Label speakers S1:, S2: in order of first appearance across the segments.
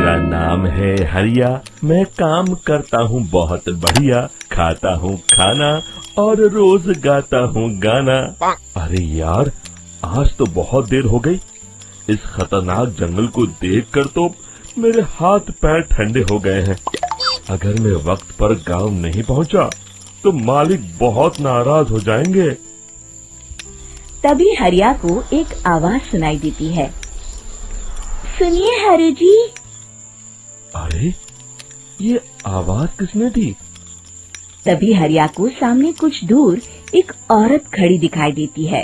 S1: मेरा नाम है हरिया, मैं काम करता हूँ बहुत बढ़िया, खाता हूँ खाना और रोज गाता हूँ गाना। अरे यार, आज तो बहुत देर हो गई। इस खतरनाक जंगल को देखकर तो मेरे हाथ पैर ठंडे हो गए हैं। अगर मैं वक्त पर गांव नहीं पहुंचा तो मालिक बहुत नाराज हो जाएंगे।
S2: तभी हरिया को एक आवाज सुनाई देती है। सुनिए हरु जी।
S1: अरे, ये आवाज किसने दी?
S2: तभी हरिया को सामने कुछ दूर एक औरत खड़ी दिखाई देती है।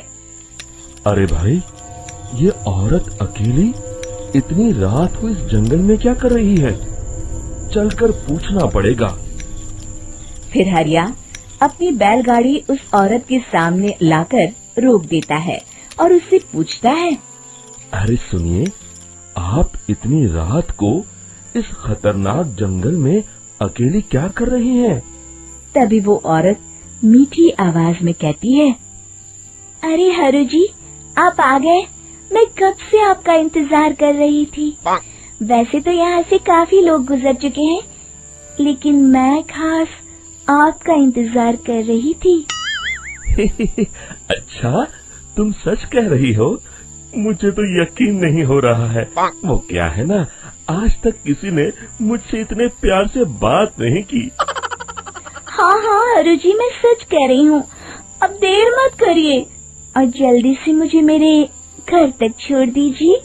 S1: अरे भाई, ये औरत अकेली इतनी रात को इस जंगल में क्या कर रही है? चलकर पूछना पड़ेगा।
S2: फिर हरिया अपनी बैलगाड़ी उस औरत के सामने लाकर रोक देता है और उससे पूछता है।
S1: अरे सुनिए, आप इतनी रात को इस खतरनाक जंगल में अकेली क्या कर रही हैं?
S2: तभी वो औरत मीठी आवाज में कहती है। अरे हरु जी, आप आ गए। मैं कब से आपका इंतजार कर रही थी। वैसे तो यहाँ से काफी लोग गुजर चुके हैं, लेकिन मैं खास आपका इंतजार कर रही थी।
S1: अच्छा, तुम सच कह रही हो? मुझे तो यकीन नहीं हो रहा है। वो क्या है ना, आज तक किसी ने मुझसे इतने प्यार से बात नहीं की।
S2: हाँ हाँ हरु जी, मैं सच कह रही हूँ। अब देर मत करिए और जल्दी से मुझे मेरे घर तक छोड़ दीजिए।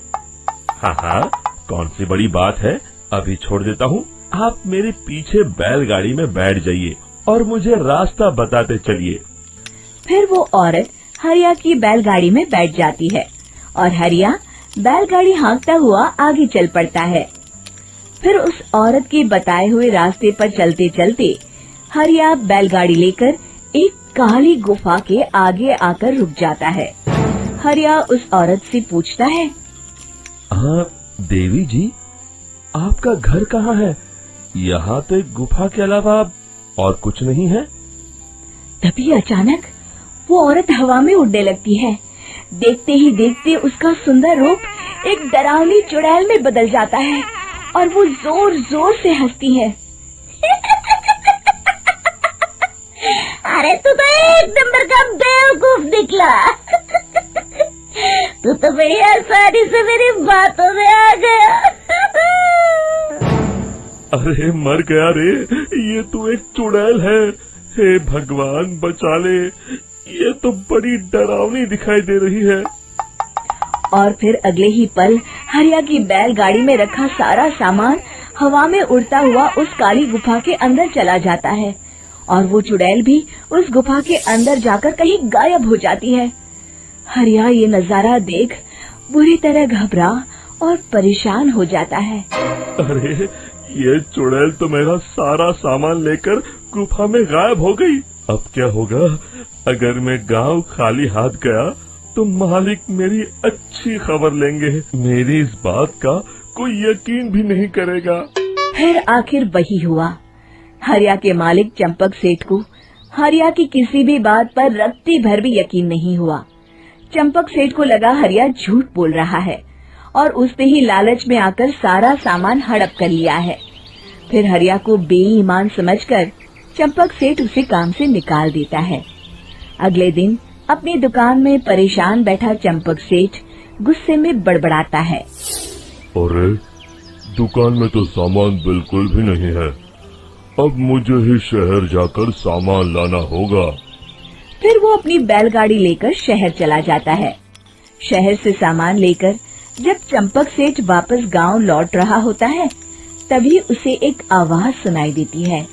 S1: हाँ हाँ, कौन सी बड़ी बात है, अभी छोड़ देता हूँ। आप मेरे पीछे बैलगाड़ी में बैठ जाइए और मुझे रास्ता बताते चलिए।
S2: फिर वो औरत हरिया की बैलगाड़ी में बैठ जाती है और हरिया बैलगाड़ी हाँकता हुआ आगे चल पड़ता है। फिर उस औरत के बताए हुए रास्ते पर चलते चलते हरिया बैलगाड़ी लेकर एक काली गुफा के आगे आकर रुक जाता है। हरिया उस औरत से पूछता है।
S1: हाँ देवी जी, आपका घर कहाँ है? यहाँ तो एक गुफा के अलावा और कुछ नहीं है।
S2: तभी अचानक वो औरत हवा में उड़ने लगती है। देखते ही देखते उसका सुंदर रूप एक डरावनी चुड़ैल में बदल जाता है और वो जोर जोर से हंसती है। अरे तू तो एक नंबर का बेवकूफ निकला। तू तो बड़ी आसानी से मेरी बातों में आ गया।
S1: अरे मर गया रे, ये तो एक चुड़ैल है। हे भगवान बचा ले, ये तो बड़ी डरावनी दिखाई दे रही है।
S2: और फिर अगले ही पल हरिया की बैलगाड़ी में रखा सारा सामान हवा में उड़ता हुआ उस काली गुफा के अंदर चला जाता है और वो चुड़ैल भी उस गुफा के अंदर जाकर कहीं गायब हो जाती है। हरिया ये नजारा देख बुरी तरह घबरा और परेशान हो जाता है।
S1: अरे, ये चुड़ैल तो मेरा सारा सामान लेकर गुफा में गायब हो गई। अब क्या होगा? अगर मैं गांव खाली हाथ गया तो मालिक मेरी अच्छी खबर लेंगे। मेरी इस बात का कोई यकीन भी नहीं करेगा।
S2: फिर आखिर वही हुआ। हरिया के मालिक चंपक सेठ को हरिया की किसी भी बात पर रत्ती भर भी यकीन नहीं हुआ। चंपक सेठ को लगा हरिया झूठ बोल रहा है और उसने ही लालच में आकर सारा सामान हड़प कर लिया है। फिर हरिया को बेईमान समझकर चंपक सेठ उसे काम से निकाल देता है। अगले दिन अपनी दुकान में परेशान बैठा चंपक सेठ गुस्से में बड़बड़ाता है।
S1: अरे, दुकान में तो सामान बिल्कुल भी नहीं है। अब मुझे ही शहर जाकर सामान लाना होगा।
S2: फिर वो अपनी बैलगाड़ी लेकर शहर चला जाता है। शहर से सामान लेकर जब चंपक सेठ वापस गांव लौट रहा होता है, तभी उसे एक आवाज सुनाई देती है।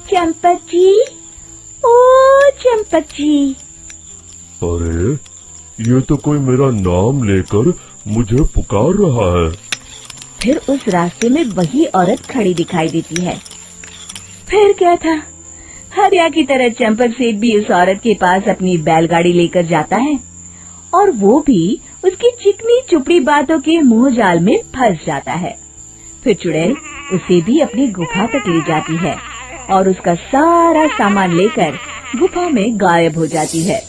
S2: चंपक जी, ओ चंपक जी।
S1: अरे, ये तो कोई मेरा नाम लेकर मुझे पुकार रहा है।
S2: फिर उस रास्ते में वही औरत खड़ी दिखाई देती है। फिर क्या था, हरिया की तरह चंपक सेठ भी उस औरत के पास अपनी बैलगाड़ी लेकर जाता है और वो भी उसकी चिकनी चुपड़ी बातों के मोह जाल में फंस जाता है। फिर चुड़ैल उसे भी अपनी गुफा तक ले जाती है और उसका सारा सामान लेकर गुफा में गायब हो जाती है।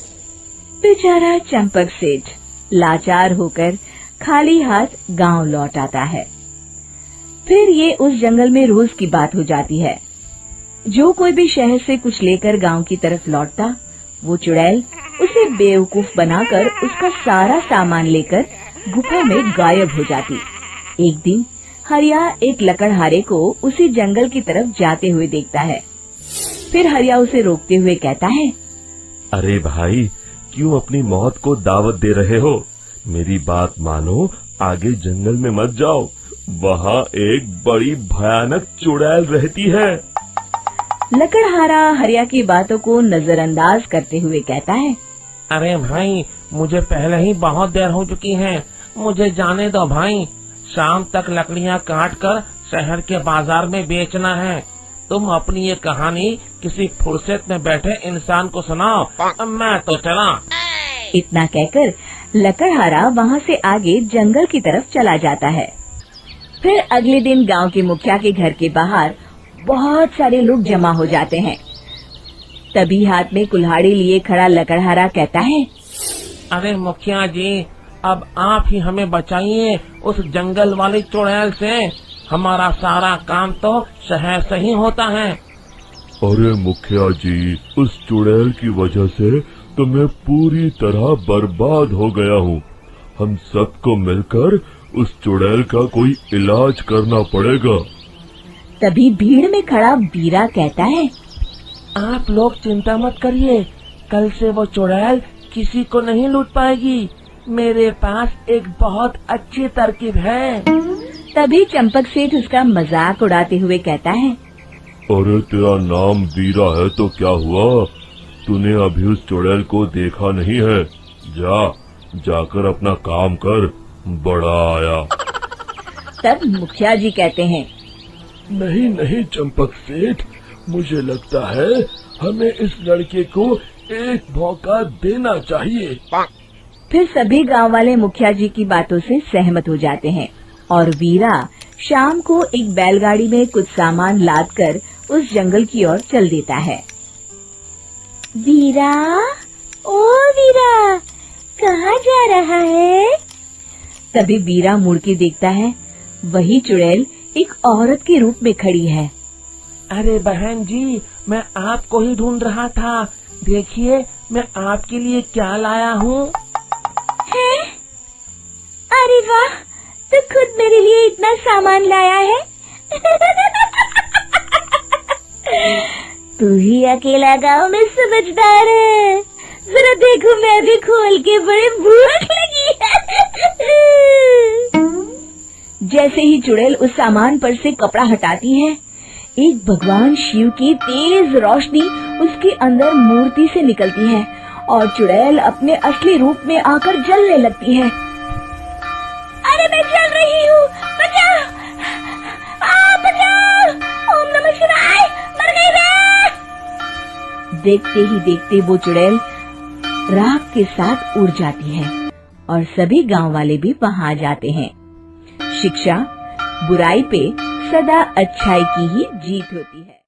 S2: बेचारा चंपक सेठ लाचार होकर खाली हाथ गांव लौट आता है। फिर ये उस जंगल में रोज की बात हो जाती है। जो कोई भी शहर से कुछ लेकर गांव की तरफ लौटता, वो चुड़ैल उसे बेवकूफ बनाकर उसका सारा सामान लेकर गुफा में गायब हो जाती। एक दिन हरिया एक लकड़हारे को उसी जंगल की तरफ जाते हुए देखता है। फिर हरिया उसे रोकते हुए कहता है,
S1: अरे भाई, क्यों अपनी मौत को दावत दे रहे हो? मेरी बात मानो, आगे जंगल में मत जाओ, वहाँ एक बड़ी भयानक चुड़ैल रहती है।
S2: लकड़हारा हरिया की बातों को नजरअंदाज करते हुए कहता है,
S3: अरे भाई, मुझे पहले ही बहुत देर हो चुकी है, मुझे जाने दो भाई। शाम तक लकड़ियाँ काट कर शहर के बाजार में बेचना है। तुम अपनी ये कहानी किसी फुर्सत में बैठे इंसान को सुनाओ, मैं तो चला।
S2: इतना कहकर लकड़हारा वहाँ से आगे जंगल की तरफ चला जाता है। फिर अगले दिन गांव के मुखिया के घर के बाहर बहुत सारे लोग जमा हो जाते हैं। तभी हाथ में कुल्हाड़ी लिए खड़ा लकड़हारा कहता है,
S3: अरे मुखिया जी, अब आप ही हमें बचाइए उस जंगल वाली चुड़ैल से। हमारा सारा काम तो शहर से ही होता है।
S1: अरे मुखिया जी, उस चुड़ैल की वजह से तो मैं पूरी तरह बर्बाद हो गया हूँ। हम सबको मिलकर उस चुड़ैल का कोई इलाज करना पड़ेगा।
S2: तभी भीड़ में खड़ा बीरा कहता है,
S3: आप लोग चिंता मत करिए, कल से वो चुड़ैल किसी को नहीं लूट पाएगी। मेरे पास एक बहुत अच्छी तरकीब है।
S2: तभी चंपक सेठ उसका मजाक उड़ाते हुए कहता है,
S1: अरे तेरा नाम बीरा है तो क्या हुआ? तूने अभी उस चुड़ैल को देखा नहीं है? जाकर अपना काम कर, बड़ा आया।
S2: तब मुखिया जी कहते हैं,
S1: नहीं नहीं चंपक सेठ, मुझे लगता है हमें इस लड़के को एक मौका देना चाहिए।
S2: फिर सभी गांव वाले मुखिया जी की बातों से सहमत हो जाते हैं और वीरा शाम को एक बैलगाड़ी में कुछ सामान लादकर उस जंगल की ओर चल देता है। वीरा, ओ वीरा, कहाँ जा रहा है? तभी वीरा मुड़ के देखता है, वही चुड़ैल एक औरत के रूप में खड़ी है।
S3: अरे बहन जी, मैं आपको ही ढूंढ रहा था। देखिए, मैं आपके लिए क्या लाया हूँ।
S2: अरे वाह, तो खुद मेरे लिए इतना सामान लाया है। तू ही अकेला गांव में समझदार है। जरा देखो, मैं भी खोल के, बड़े भूख लगी है। जैसे ही चुड़ैल उस सामान पर से कपड़ा हटाती है, एक भगवान शिव की तेज रोशनी उसके अंदर मूर्ति से निकलती है और चुड़ैल अपने असली रूप में आकर जलने लगती है। अरे मैं जल रही हूँ, बचाओ! बचाओ! ओम नमः शिवाय, मर गई मैं! देखते ही देखते वो चुड़ैल राख के साथ उड़ जाती है और सभी गांव वाले भी वहां जाते हैं। शिक्षा बुराई पे सदा अच्छाई की ही जीत होती है।